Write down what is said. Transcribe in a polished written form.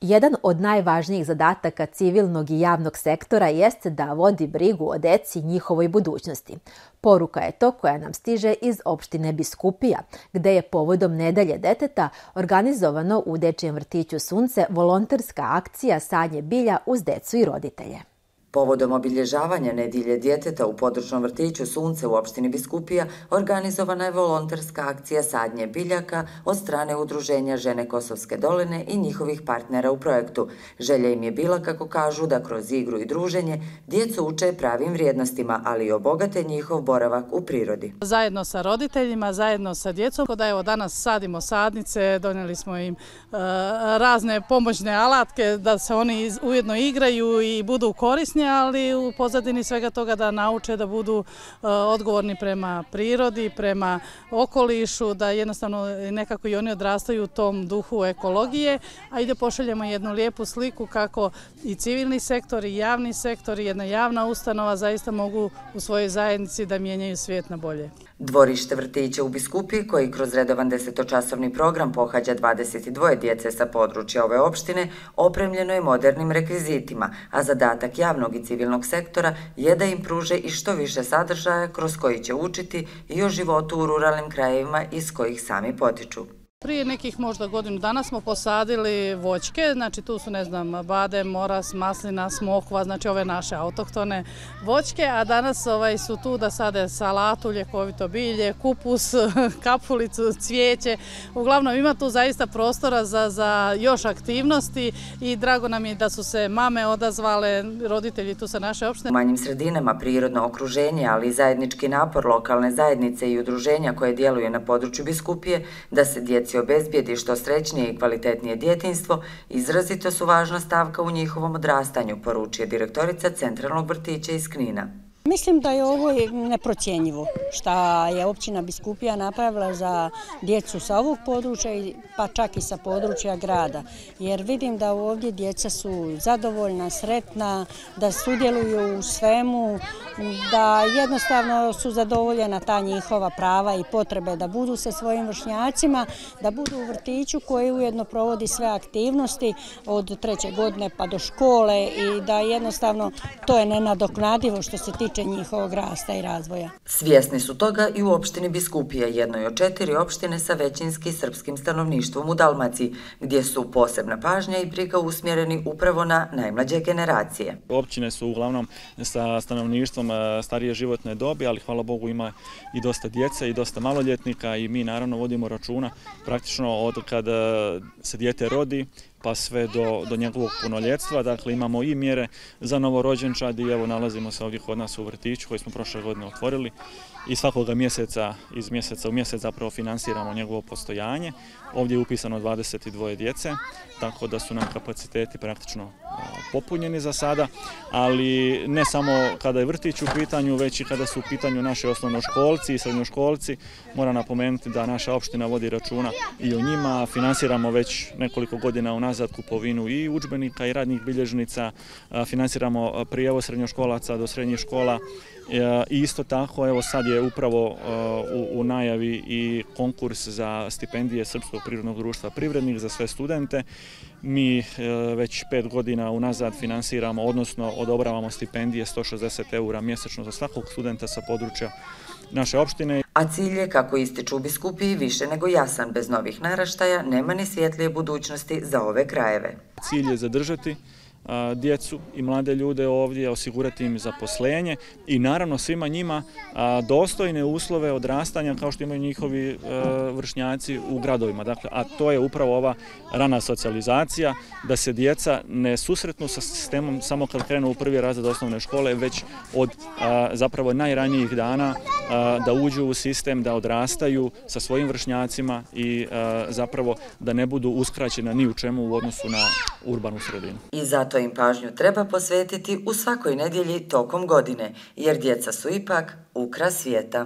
Jedan od najvažnijih zadataka civilnog i javnog sektora jeste da vodi brigu o deci i njihovoj budućnosti. Poruka je to koja nam stiže iz opštine Biskupija, gde je povodom Nedelje deteta organizovano u Dečijem vrtiću Sunce volonterska akcija Sadnje bilja uz decu i roditelje. Povodom obilježavanja Nedjelje djeteta u područnom vrtiću Sunce u opštini Biskupija organizovana je volonterska akcija sadnje biljaka od strane Udruženja Žene Kosovske doline i njihovih partnera u projektu. Želja im je bila, kako kažu, da kroz igru i druženje djecu uče pravim vrijednostima, ali i obogate njihov boravak u prirodi. Zajedno sa roditeljima, zajedno sa djecom, da evo danas sadimo sadnice, donijeli smo im razne pomoćne alatke da se oni ujedno igraju i budu korisni, ali u pozadini svega toga da nauče da budu odgovorni prema prirodi, prema okolišu, da jednostavno nekako i oni odrastaju u tom duhu ekologije, a i da pošaljemo jednu lijepu sliku kako i civilni sektor i javni sektor i jedna javna ustanova zaista mogu u svojoj zajednici da mijenjaju svijet na bolje. Dvorište vrtića u Biskupiji, koji kroz redovan 10-časovni program pohađa 22 djece sa područja ove opštine, opremljeno je modernim rekvizitima, a zadatak javnog i civilnog sektora je da im pruže i što više sadržaja kroz koji će učiti i o životu u ruralnim krajevima iz kojih sami potiču. Prije nekih možda godinu dana smo posadili voćke, znači tu su, ne znam, badem, moras, maslina, smokva, znači ove naše autohtone voćke, a danas su tu da sade salatu, ljekovito bilje, kupus, kapulicu, cvijeće. Uglavnom ima tu zaista prostora za još aktivnosti i drago nam je da su se mame odazvale, roditelji tu sa naše opštine. U manjim sredinama prirodno okruženje, ali i zajednički napor lokalne zajednice i udruženja koje djeluje na području Biskupije da se djeci obezbijedi što srećnije i kvalitetnije djetinjstvo, izrazito su važna stavka u njihovom odrastanju, poručuje direktorica Centralnog vrtića iz Knina. Mislim da je ovo neprocjenjivo šta je općina Biskupija napravila za djecu sa ovog područja, pa čak i sa područja grada. Jer vidim da ovdje djeca su zadovoljna, sretna, da sudjeluju u svemu, da jednostavno su zadovoljena ta njihova prava i potrebe da budu sa svojim vršnjacima, da budu u vrtiću koji ujedno provodi sve aktivnosti od 3. godine pa do škole i da jednostavno to je nenadoknadivo što se tiče njihovog rasta i razvoja. Svjesni su toga i u opštini Biskupija, jednoj od 4 opštine sa većinski srpskim stanovništvom u Dalmaciji, gdje su posebna pažnja i briga usmjereni upravo na najmlađe generacije. Općine su uglavnom sa stanovništvom starije životne dobi, ali hvala Bogu ima i dosta djece i dosta maloljetnika i mi naravno vodimo računa praktično od kada se dijete rodi pa sve do njegovog punoljetstva. Dakle, imamo i mjere za novorođenčad i evo nalazimo se ovdje kod nas u vrtiću koji smo prošle godine otvorili i svakoga mjeseca, iz mjeseca u mjesec zapravo finansiramo njegovo postojanje. Ovdje je upisano 22 djece, tako da su nam kapaciteti praktično popunjeni za sada, ali ne samo kada je vrtić u pitanju, već i kada su u pitanju naši osnovnoškolci i srednjoškolci. Moram napomenuti da naša opština vodi računa i o njima, finansiramo već nekoliko godina unazad kupovinu i udžbenika i radnih bilježnica, finansiramo prijevoz srednjoškolaca do srednjih škola. I isto tako, evo sad je upravo u najavi i konkurs za stipendije Srpskog prirodnog društva Privrednik za sve studente. Mi već 5 godina unazad finansiramo, odnosno odobravamo stipendije 160 € mjesečno za svakog studenta sa područja naše opštine. A cilj je, kako ističu u Biskupiji, više nego jasan. Bez novih naraštaja nema ni svjetlije budućnosti za ove krajeve. Cilj je zadržati djecu i mlade ljude ovdje, osigurati im zaposlenje i naravno svima njima dostojne uslove odrastanja kao što imaju njihovi vršnjaci u gradovima. Dakle, a to je upravo ova rana socijalizacija, da se djeca ne susretnu sa sistemom samo kad krenu u prvi razred osnovne škole, već od zapravo najranijih dana da uđu u sistem, da odrastaju sa svojim vršnjacima i zapravo da ne budu uskraćena ni u čemu u odnosu na urbanu sredinu. I zato im pažnju treba posvetiti u svakoj nedjelji tokom godine, jer djeca su ipak ukras svijeta.